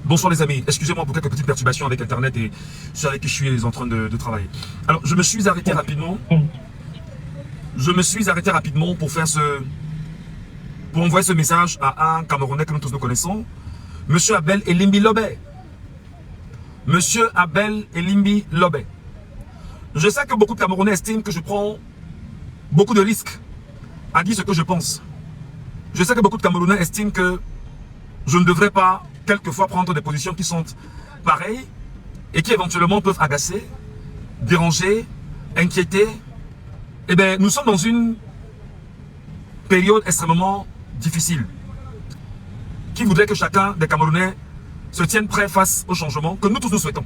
Bonsoir les amis, excusez-moi pour quelques petites perturbations avec internet et c'est avec qui je suis en train de travailler. Alors je me suis arrêté rapidement. pour envoyer ce message à un Camerounais que nous tous nous connaissons, Monsieur Abel Elimbi Lobé. Monsieur Abel Elimbi Lobé. Je sais que beaucoup de Camerounais estiment que je prends beaucoup de risques à dire ce que je pense. Je sais que beaucoup de Camerounais estiment que je ne devrais pas quelquefois prendre des positions qui sont pareilles et qui éventuellement peuvent agacer, déranger, inquiéter. Eh bien, nous sommes dans une période extrêmement difficile qui voudrait que chacun des Camerounais se tienne prêt face au changement que nous tous nous souhaitons.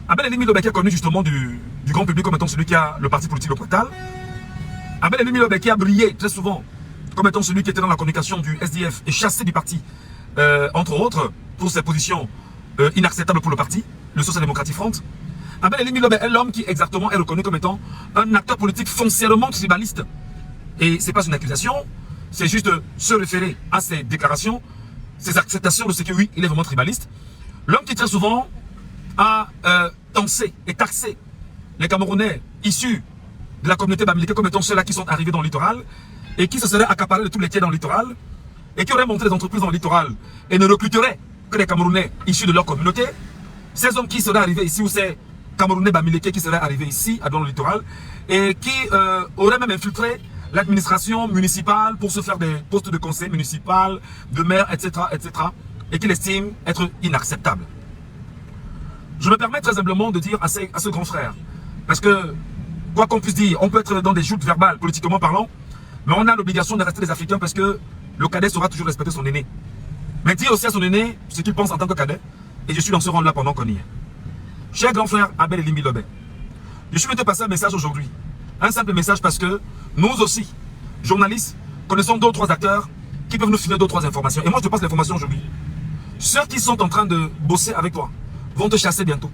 Abel Elimbi Lobé qui est connu justement du grand public comme étant celui qui a le parti politique local. Abel Elimbi Lobé qui a brillé très souvent comme étant celui qui était dans la communication du SDF et chassé du parti, entre autres, pour ses positions inacceptables pour le parti, le Social Democratic Front. Abel Elimbi Lobé est l'homme qui exactement est reconnu comme étant un acteur politique foncièrement tribaliste. Et ce n'est pas une accusation, c'est juste se référer à ses déclarations, ses acceptations de ce que oui, il est vraiment tribaliste. L'homme qui très souvent a tensé et taxé les Camerounais issus de la communauté bamileke comme étant ceux-là qui sont arrivés dans le littoral et qui se seraient accaparés de tous les tiers dans le littoral et qui auraient monté des entreprises dans le littoral et ne recruteraient que les Camerounais issus de leur communauté. Ces hommes qui seraient arrivés ici, ou ces Camerounais bamileke qui seraient arrivés ici, dans le littoral, et qui auraient même infiltré l'administration municipale pour se faire des postes de conseil municipal, de maire, etc., et qu'il estime être inacceptable. Je me permets très humblement de dire à ce grand frère, parce que, quoi qu'on puisse dire, on peut être dans des joutes verbales, politiquement parlant, mais on a l'obligation de rester des Africains parce que le cadet saura toujours respecter son aîné. Mais dire aussi à son aîné ce qu'il pense en tant que cadet, et je suis dans ce rôle-là pendant qu'on y est. Cher grand frère Abel Elimbi Lobé, je suis venu te passer un message aujourd'hui. Un simple message parce que nous aussi, journalistes, connaissons 2 ou 3 acteurs qui peuvent nous filer 2 ou 3 informations. Et moi, je te passe l'information aujourd'hui. Ceux qui sont en train de bosser avec toi vont te chasser bientôt.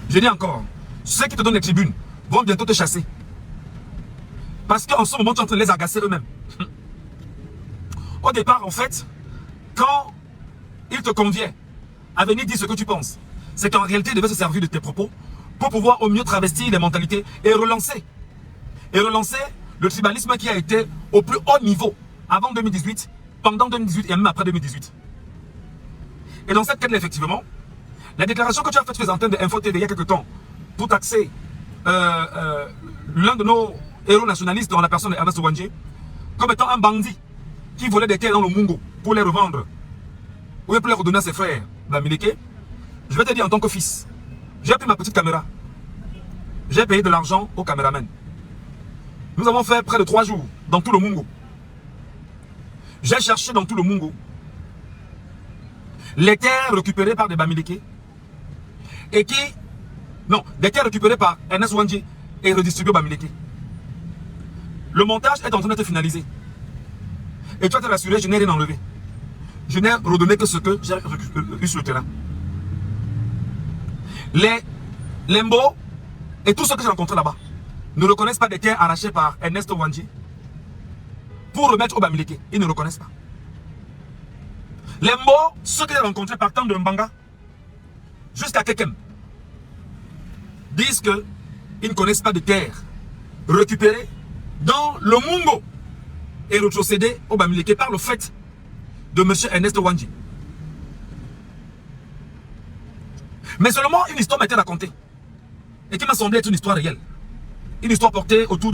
Je dis encore, ceux qui te donnent les tribunes vont bientôt te chasser. Parce qu'en ce moment, tu es en train de les agacer eux-mêmes. Au départ, en fait, quand il te convient à venir dire ce que tu penses, c'est qu'en réalité, il devait se servir de tes propos pour pouvoir au mieux travestir les mentalités et relancer le tribalisme qui a été au plus haut niveau avant 2018, pendant 2018 et même après 2018. Et dans cette quête, effectivement, la déclaration que tu as faite sur les antennes de Info TV il y a quelque temps pour taxer l'un de nos héros nationalistes dans la personne d'Ernest Ouandjé comme étant un bandit qui volait des terres dans le Mungo pour les revendre ou pour les redonner à ses frères bamileke, je vais te dire en tant que fils, j'ai pris ma petite caméra, j'ai payé de l'argent au caméraman. Nous avons fait près de 3 jours dans tout le Mungo. J'ai cherché dans tout le Mungo les terres récupérées par des bamileke et des terres récupérées par Ernest Ouandjé et redistribuées aux bamileke. Le montage est en train d'être finalisé. Et tu vas te rassurer, je n'ai rien enlevé. Je n'ai redonné que ce que j'ai eu sur le terrain. Les Lembo et tous ceux que j'ai rencontrés là-bas ne reconnaissent pas des terres arrachées par Ernest Ouandjé pour remettre au bamileke. Ils ne reconnaissent pas. Les Mbo, ceux que j'ai rencontrés partant de Mbanga jusqu'à Kekem, disent qu'ils ne connaissent pas de terres récupérées dans le Mungo et retrocédées au bamileke par le fait de M. Ernest Ouandjé. Mais seulement une histoire m'a été racontée et qui m'a semblé être une histoire réelle. Une histoire portée autour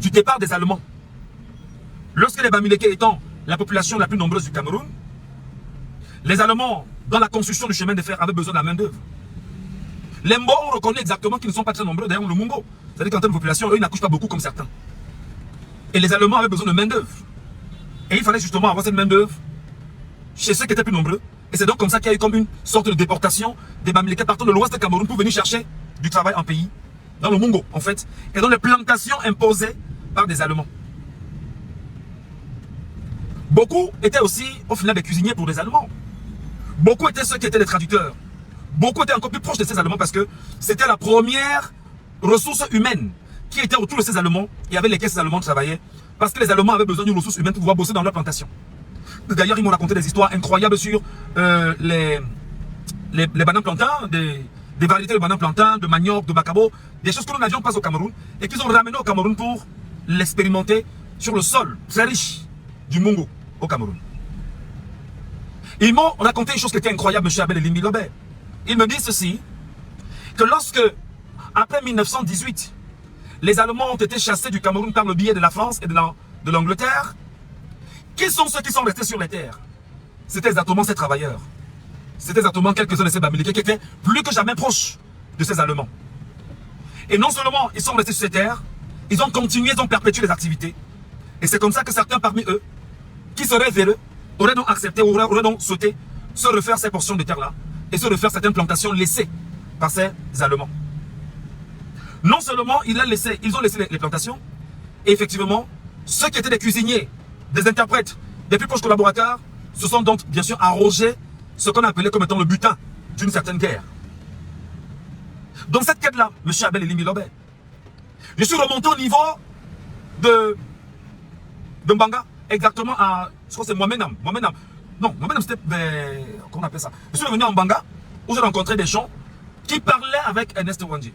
du départ des Allemands. Lorsque les bamileke étant la population la plus nombreuse du Cameroun, les Allemands, dans la construction du chemin de fer, avaient besoin de la main-d'œuvre. Les Mbo ont reconnu exactement qu'ils ne sont pas très nombreux derrière le Mungo. C'est-à-dire qu'en termes de population, eux, ils n'accouchent pas beaucoup comme certains. Et les Allemands avaient besoin de main-d'œuvre. Et il fallait justement avoir cette main-d'œuvre chez ceux qui étaient plus nombreux. Et c'est donc comme ça qu'il y a eu comme une sorte de déportation des bamileke partant de l'ouest du Cameroun pour venir chercher du travail en pays, dans le Mungo en fait, et dans les plantations imposées par des Allemands. Beaucoup étaient aussi au final des cuisiniers pour les Allemands. Beaucoup étaient ceux qui étaient des traducteurs. Beaucoup étaient encore plus proches de ces Allemands parce que c'était la première ressource humaine qui était autour de ces Allemands et avec lesquels ces Allemands travaillaient. Parce que les Allemands avaient besoin d'une ressource humaine pour pouvoir bosser dans leur plantation. D'ailleurs, ils m'ont raconté des histoires incroyables sur les bananes plantains, des variétés de bananes plantains, de manioc, de macabo, des choses que nous n'avions pas au Cameroun et qu'ils ont ramené au Cameroun pour l'expérimenter sur le sol très riche du Mungo au Cameroun. Ils m'ont raconté une chose qui était incroyable, M. Abel Elimbi Lobé. Ils me disent ceci, que lorsque, après 1918, les Allemands ont été chassés du Cameroun par le biais de la France et de l'Angleterre, qui sont ceux qui sont restés sur les terres? C'était exactement ces travailleurs. C'était exactement quelques-uns de ces Bamileke qui étaient plus que jamais proches de ces Allemands. Et non seulement ils sont restés sur ces terres, ils ont continué, ils ont perpétué les activités. Et c'est comme ça que certains parmi eux, qui seraient véreux, auraient donc accepté, auraient donc souhaité se refaire ces portions de terre-là et se refaire certaines plantations laissées par ces Allemands. Non seulement ils ont laissé les plantations, et effectivement, ceux qui étaient des cuisiniers, des interprètes, des plus proches collaborateurs, se sont donc bien sûr arrogés ce qu'on appelait comme étant le butin d'une certaine guerre. Dans cette quête-là, M. Abel Elimbi Lobé, je suis remonté au niveau de Mbanga, exactement à, je crois que c'est Moamenam. Non, Moamenam c'était, comment on appelle ça? Je suis revenu en Mbanga, où j'ai rencontré des gens qui parlaient avec Ernest Ouandji.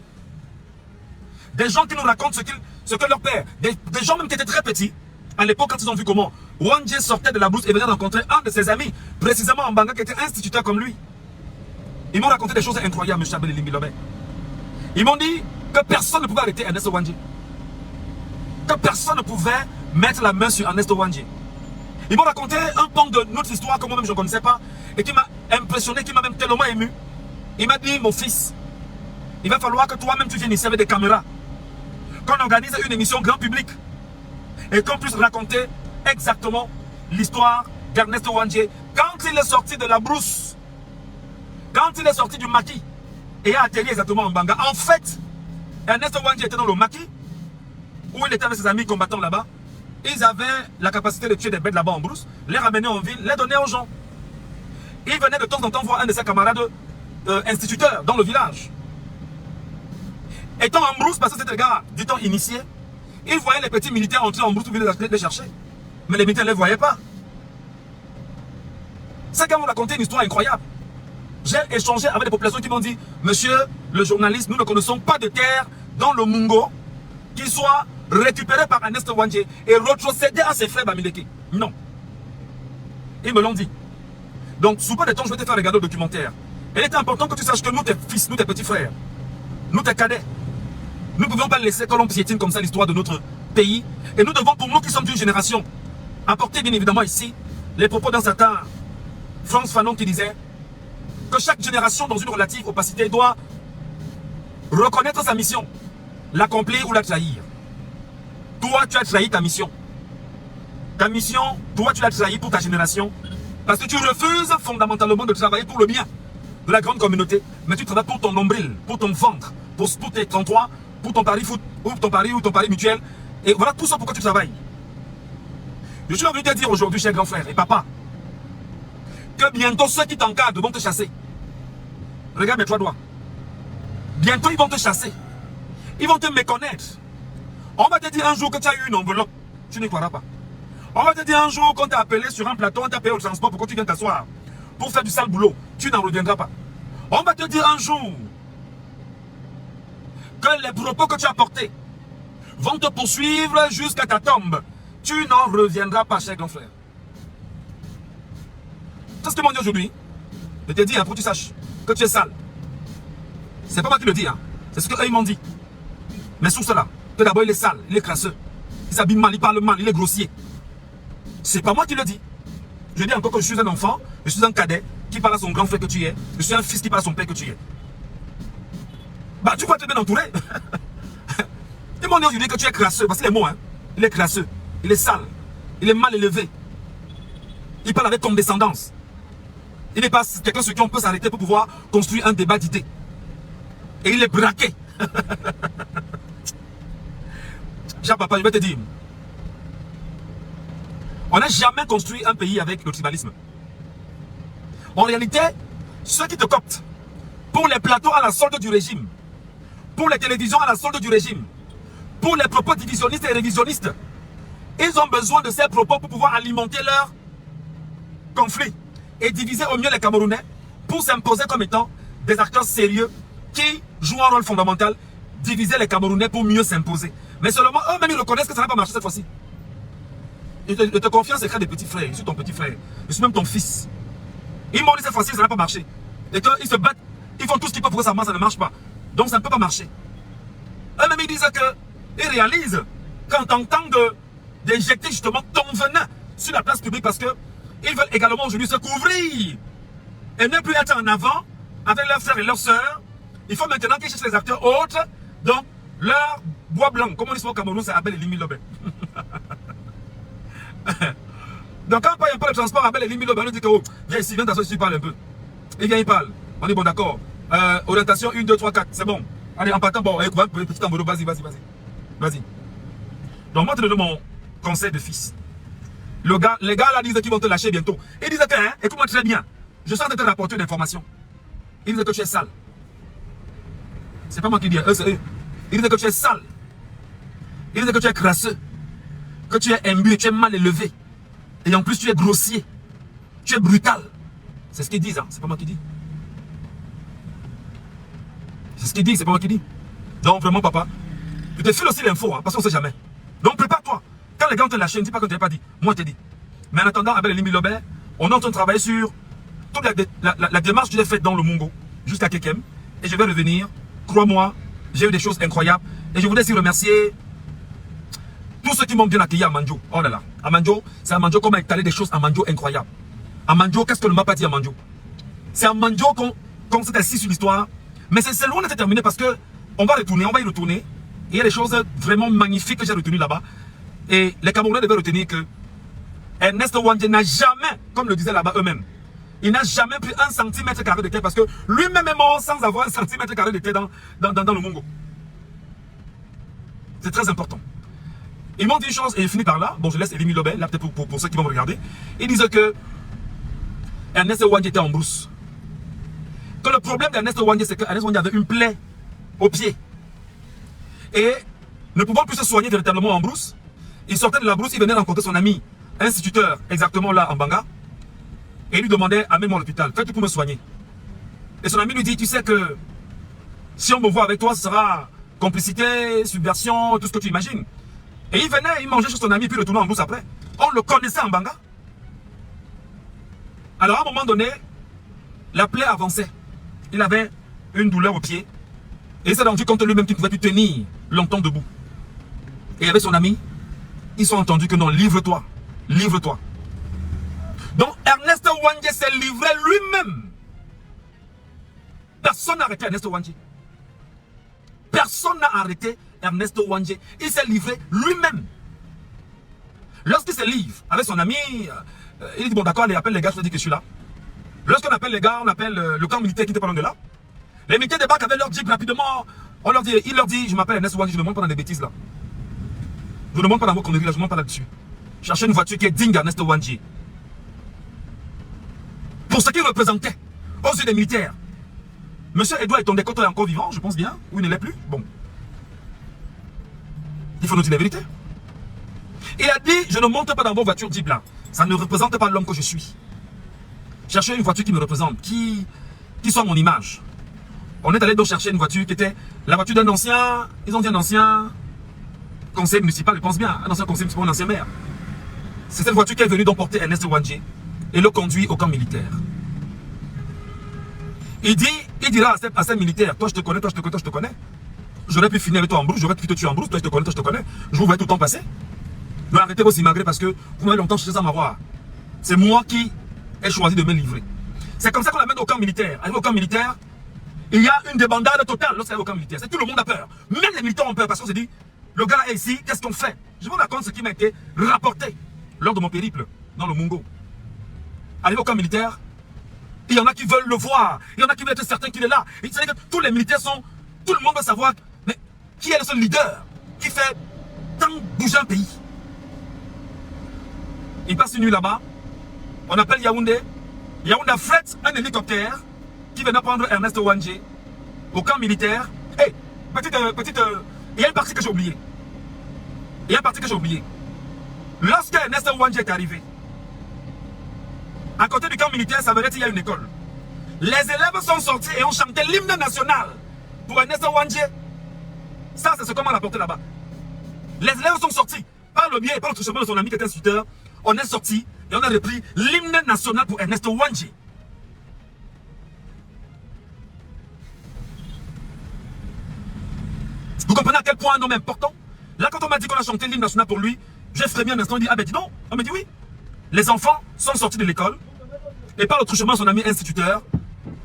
Des gens qui nous racontent ce que leur père, des gens même qui étaient très petits, à l'époque quand ils ont vu comment Ouandji sortait de la brousse et venait rencontrer un de ses amis, précisément en Mbanga, qui était instituteur comme lui. Ils m'ont raconté des choses incroyables, M. Abel Elimbi Lobé. Ils m'ont dit que personne ne pouvait arrêter Ernest Ouandji. Que personne ne pouvait mettre la main sur Ernest Ouandji. Ils m'ont raconté un pan de notre histoire que moi-même je ne connaissais pas et qui m'a impressionné, qui m'a même tellement ému. Il m'a dit, mon fils, il va falloir que toi-même tu viennes ici avec des caméras, qu'on organise une émission grand public et qu'on puisse raconter exactement l'histoire d'Ernest Ouandji quand il est sorti de la brousse, quand il est sorti du maquis et a atterri exactement en Mbanga. En fait, Ernest Ouandji était dans le maquis où il était avec ses amis combattants là-bas. Ils avaient la capacité de tuer des bêtes là-bas en brousse, les ramener en ville, les donner aux gens. Il venait de temps en temps voir un de ses camarades instituteurs dans le village. Étant en brousse, parce que c'était le gars du temps initié, il voyait les petits militaires entrer en brousse pour venir les chercher. Mais les militaires ne les voyaient pas. Ces gars m'ont raconté une histoire incroyable. J'ai échangé avec des populations qui m'ont dit, monsieur le journaliste, nous ne connaissons pas de terre dans le Mungo qui soit récupéré par Ernest Ouandji et retrocédé à ses frères Bamileke. Non. Ils me l'ont dit. Donc, sous peu de temps, je vais te faire regarder le documentaire. Il est important que tu saches que nous, tes fils, nous, tes petits frères, nous, tes cadets, nous ne pouvons pas laisser que l'on piétine comme ça l'histoire de notre pays. Et nous devons, pour nous qui sommes d'une génération, apporter bien évidemment ici les propos d'un certain Frantz Fanon qui disait que chaque génération, dans une relative opacité, doit reconnaître sa mission, l'accomplir ou la trahir. Toi, tu as trahi ta mission. Ta mission, toi, tu l'as trahi pour ta génération. Parce que tu refuses fondamentalement de travailler pour le bien de la grande communauté. Mais tu travailles pour ton nombril, pour ton ventre, pour tes 33, pour ton pari foot, ou ton pari mutuel. Et voilà tout ça pourquoi tu travailles. Je suis venu te dire aujourd'hui, cher grand frère et papa, que bientôt ceux qui t'encadrent vont te chasser. Regarde mes 3 doigts. Bientôt ils vont te chasser. Ils vont te méconnaître. On va te dire un jour que tu as eu une enveloppe. Tu n'y croiras pas. On va te dire un jour qu'on t'a appelé sur un plateau, on t'a payé au transport pour que tu viennes t'asseoir pour faire du sale boulot. Tu n'en reviendras pas. On va te dire un jour que les propos que tu as portés vont te poursuivre jusqu'à ta tombe. Tu n'en reviendras pas, cher grand frère. C'est ce que m'ont dit aujourd'hui. Je te dis, pour que tu saches que tu es sale. C'est pas moi qui le dis, c'est ce qu'eux m'ont dit. Mais sous cela, que d'abord il est sale, il est crasseux, il s'habille mal, il parle mal, il est grossier. C'est pas moi qui le dis. Je dis encore que je suis un enfant, je suis un cadet qui parle à son grand frère que tu es, je suis un fils qui parle à son père que tu es. Bah tu vas te bien entouré. Ils m'ont dit aujourd'hui que tu es crasseux, parce que les mots, il est crasseux, il est sale, il est mal élevé. Il parle avec condescendance. Il n'est pas quelqu'un sur qui on peut s'arrêter pour pouvoir construire un débat d'idées. Et il est braqué. Cher papa, je vais te dire. On n'a jamais construit un pays avec le tribalisme. En réalité, ceux qui te coptent, pour les plateaux à la solde du régime, pour les télévisions à la solde du régime, pour les propos divisionnistes et révisionnistes, ils ont besoin de ces propos pour pouvoir alimenter conflit et diviser au mieux les Camerounais pour s'imposer comme étant des acteurs sérieux qui jouent un rôle fondamental, diviser les Camerounais pour mieux s'imposer. Mais seulement eux-mêmes ils reconnaissent que ça n'a pas marché cette fois-ci. Je te confie un secret des petits frères. Je suis ton petit frère. Je suis même ton fils. Ils m'ont dit cette fois-ci ça n'a pas marché. Et qu'ils se battent, ils font tout ce qu'ils peuvent pour que ça marche, ça ne marche pas. Donc ça ne peut pas marcher. Eux-mêmes ils disent qu'ils réalisent qu'en tentant d'injecter justement ton venin sur la place publique parce qu'ils veulent également aujourd'hui se couvrir et ne plus être en avant avec leurs frères et leurs sœurs. Il faut maintenant qu'ils cherchent les acteurs autres. Donc leur bois blanc, comme on dit au Cameroun, c'est Abel Elimbi Lobé. Donc quand on paye un peu le transport, Abel Elimbi Lobé, on dit que oh, viens ici, viens t'asseoir ici, parle un peu. Il vient, il parle. On dit bon d'accord. Orientation 1, 2, 3, 4, c'est bon. Allez, en partant, bon, petit enveloppe, vas-y. Vas-y. Donc moi, je te donne mon conseil de fils. Les gars là disent qu'ils vont te lâcher bientôt. Ils disent que, hein, écoute-moi très bien. Je suis en train de te rapporter une information. Ils disent que tu es sale. C'est pas moi qui dis, eux, c'est eux. Ils disent que tu es sale. Ils disent que tu es crasseux. Que tu es imbu, tu es mal élevé. Et en plus, tu es grossier. Tu es brutal. C'est ce qu'ils disent, hein. C'est pas moi qui dis. C'est ce qu'ils disent, c'est pas moi qui dis. Donc vraiment, papa, je te file aussi l'info, hein, parce qu'on ne sait jamais. Donc prépare-toi. Quand les gars ont te lâché, ne dis pas que tu n'as pas dit. Moi, je t'ai dit. Mais en attendant, avec Elimbi Lobé, on est en train de travailler sur toute la démarche que j'ai faite dans le Mungo, jusqu'à Kekem. Et je vais revenir. Crois-moi, j'ai eu des choses incroyables. Et je voudrais aussi remercier tous ceux qui m'ont bien accueilli à Manjo. Oh là là. À Manjo, c'est à Manjo qu'on m'a étalé des choses à Manjo incroyables. À Manjo, qu'est-ce que ne m'a pas dit à Manjo? C'est à Manjo qu'on s'est assis sur l'histoire. Mais c'est loin d'être terminé parce que on va y retourner. Et il y a des choses vraiment magnifiques que j'ai retenues là-bas. Et les Camerounais devaient retenir que Ernest Ouandjé n'a jamais, comme le disaient là-bas eux-mêmes, il n'a jamais pris 1 centimètre carré de terre parce que lui-même est mort sans avoir 1 centimètre carré de terre dans le Mungo. C'est très important. Ils m'ont dit une chose et je finis par là. Bon, je laisse Elimbi Lobé, là peut-être pour ceux qui vont me regarder. Ils disent que Ernest Ouandjé était en brousse. Que le problème d'Ernest Ouandjé, c'est qu'Ernest Ouandjé avait une plaie au pied. Et ne pouvant plus se soigner véritablement en brousse, il sortait de la brousse, il venait rencontrer son ami, instituteur, exactement là en Banga. Et il lui demandait, amène-moi à l'hôpital, fais tout pour me soigner. Et son ami lui dit, tu sais que si on me voit avec toi, ce sera complicité, subversion, tout ce que tu imagines. Et il venait, il mangeait chez son ami, puis il retournait en brousse après. On le connaissait en Banga. Alors à un moment donné, la plaie avançait. Il avait une douleur au pied. Et il s'est rendu compte lui-même qu'il ne pouvait plus tenir longtemps debout. Et avec son ami, ils ont entendu que non, livre-toi. Livre-toi. Donc Ernest Ouandjé s'est livré lui-même. Personne n'a arrêté Ernest Ouandjé. Personne n'a arrêté Ernest Ouandjé. Il s'est livré lui-même. Lorsqu'il se livre avec son ami, il dit bon d'accord, allez, appelle les gars, je te dis que je suis là. Lorsqu'on appelle les gars, on appelle le camp militaire qui était pas loin de là. Les militaires débarquent avec leur jeep rapidement. Il leur dit, je m'appelle Ernest Ouandjé, je ne monte pas dans des bêtises là. Je ne monte pas dans vos conneries là, je ne monte pas là-dessus. Cherchez une voiture qui est digne d'Ernest Ouandjé. Pour ce qu'il représentait aux yeux des militaires. Monsieur Edouard Etondekoto est encore vivant, je pense bien, ou il ne l'est plus. Bon. Il faut nous dire la vérité. Il a dit, je ne monte pas dans vos voitures jeep là. Ça ne représente pas l'homme que je suis. Cherchez une voiture qui me représente, qui soit mon image. On est allé donc chercher une voiture qui était la voiture d'un ancien, ils ont dit un ancien conseil municipal, je pense bien, un ancien conseil municipal, un ancien maire. C'est cette voiture qui est venue donc porter Ernest Ouandjé et le conduit au camp militaire. Il dira à ces militaires, toi je te connais, toi je te connais, toi je te connais. J'aurais pu finir avec toi en brousse, j'aurais pu te tuer en brousse, toi je te connais, toi je te connais. Je vous voyais tout le temps passer. Donc arrêtez vos immigrés parce que vous m'avez longtemps cherché sans m'avoir. C'est moi qui ai choisi de me livrer. C'est comme ça qu'on l'amène au camp militaire. Arrivé au camp militaire, il y a une débandade totale lorsqu'il arrive au camp militaire. C'est tout le monde a peur. Même les militaires ont peur parce qu'on se dit, le gars là est ici, qu'est-ce qu'on fait? Je vous raconte ce qui m'a été rapporté lors de mon périple dans le Mungo. Arrivé au camp militaire, il y en a qui veulent le voir. Il y en a qui veulent être certains qu'il est là. C'est-à-dire que tous les militaires sont... Tout le monde veut savoir, mais qui est le seul leader qui fait tant bouger un pays? Il passe une nuit là-bas. On appelle Yaoundé. Yaoundé affrète un hélicoptère qui venait prendre Ernest Ouandjé au camp militaire. Hé, il y a une partie que j'ai oubliée. Lorsque Ernest Ouandjé est arrivé, À côté du camp militaire, ça veut dire qu'il y a une école. Les élèves sont sortis et ont chanté l'hymne national pour Ernest Ouandjé. Ça, c'est ce qu'on m'a rapporté là-bas. Les élèves sont sortis par le biais et par le chemin de son ami qui était instituteur. On est sorti et on a repris l'hymne national pour Ernest Ouandjé. Vous comprenez à quel point un homme important? Là, quand on m'a dit qu'on a chanté l'hymne national pour lui, j'ai frémi un instant, on dit, ah ben dis donc. On me dit oui. Les enfants sont sortis de l'école et par le truchement de son ami instituteur,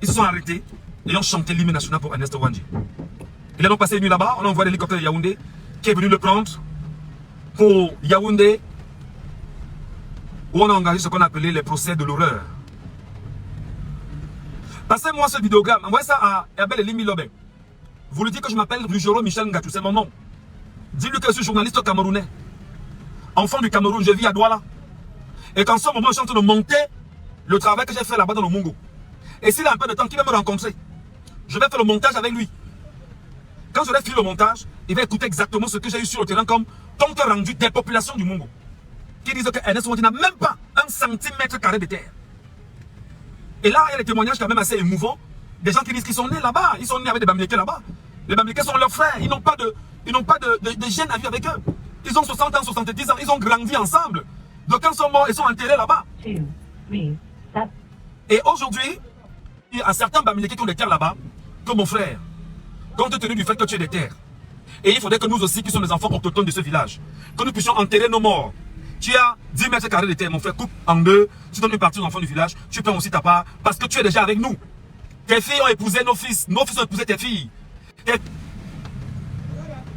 ils se sont arrêtés et ont chanté l'hymne national pour Ernest Ouandjé. Il a donc passé une nuit là-bas, on a envoyé l'hélicoptère de Yaoundé qui est venu le prendre pour Yaoundé, où on a engagé ce qu'on a appelé les procès de l'horreur. Passez-moi ce vidéogramme, envoyez ça à Abel Elimbi Lobé. Vous lui dites que je m'appelle Rujoro Michel Ngatou, c'est mon nom. Dis-lui que je suis journaliste camerounais. Enfant du Cameroun, je vis à Douala. Et qu'en ce moment, je suis en train de monter le travail que j'ai fait là-bas dans le Mungo. Et s'il a un peu de temps, qu'il va me rencontrer. Je vais faire le montage avec lui. Quand je vais finir le montage, il va écouter exactement ce que j'ai eu sur le terrain comme compte rendu des populations du Mungo. Qui disent que Ernest Ouandjé n'a même pas un centimètre carré de terre. Et là, il y a des témoignages quand même assez émouvants. Des gens qui disent qu'ils sont nés là-bas. Ils sont nés avec des Bamileke là-bas. Les Bamileke sont leurs frères. Ils n'ont pas de gènes à vivre avec eux. Ils ont 60 ans, 70 ans. Ils ont grandi ensemble. Donc quand ils sont morts, ils sont enterrés là-bas. Et aujourd'hui, il y a certains Bamileke qui ont des terres là-bas, comme mon frère, compte tenu du fait que tu as des terres. Et il faudrait que nous aussi, qui sommes les enfants autochtones de ce village, que nous puissions enterrer nos morts. Tu as 10 mètres carrés de terre, mon frère, coupe en deux, tu donnes une partie aux enfants du village, tu prends aussi ta part, parce que tu es déjà avec nous. Tes filles ont épousé nos fils ont épousé tes filles.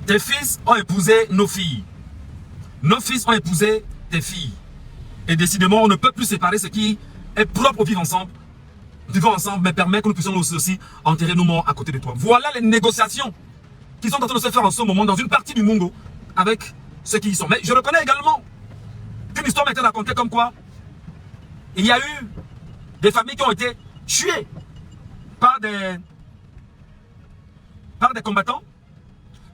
Tes fils ont épousé nos filles. Nos fils ont épousé tes filles. Et décidément, on ne peut plus séparer ce qui est propre au vivre ensemble. Vivons ensemble, mais permet que nous puissions aussi enterrer nos morts à côté de toi. Voilà les négociations qui sont en train de se faire en ce moment dans une partie du Mungo avec ceux qui y sont. Mais je reconnais également qu'une histoire m'a été racontée comme quoi il y a eu des familles qui ont été tuées par des combattants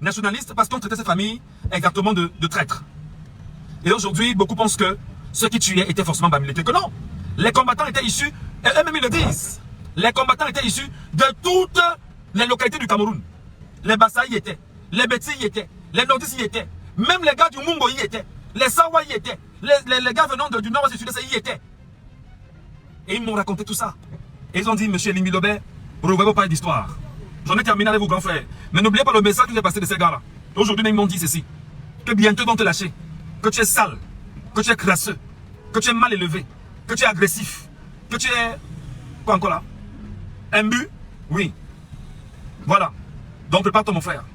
nationalistes parce qu'on traitait ces familles exactement de traîtres. Et aujourd'hui, beaucoup pensent que ceux qui tuaient étaient forcément Bamileke. Que non, les combattants étaient issus, et eux-mêmes ils le disent, les combattants étaient issus de toutes les localités du Cameroun. Les Bassa y étaient, les Betsi y étaient, les Nordis y étaient, même les gars du Mungo y étaient, les Sawa y étaient, les gars venant du nord et du sud-est y étaient. Et ils m'ont raconté tout ça. Et ils ont dit, monsieur Elimbi Lobé, revoyez pas d'histoire. J'en ai terminé avec vos grands frères. Mais n'oubliez pas le message que j'ai passé de ces gars-là. Aujourd'hui, ils m'ont dit ceci. Que bientôt ils vont te lâcher. Que tu es sale. Que tu es crasseux. Que tu es mal élevé. Que tu es agressif. Que tu es... Quoi encore là? Imbu? Oui. Voilà. Donc prépare-toi mon frère.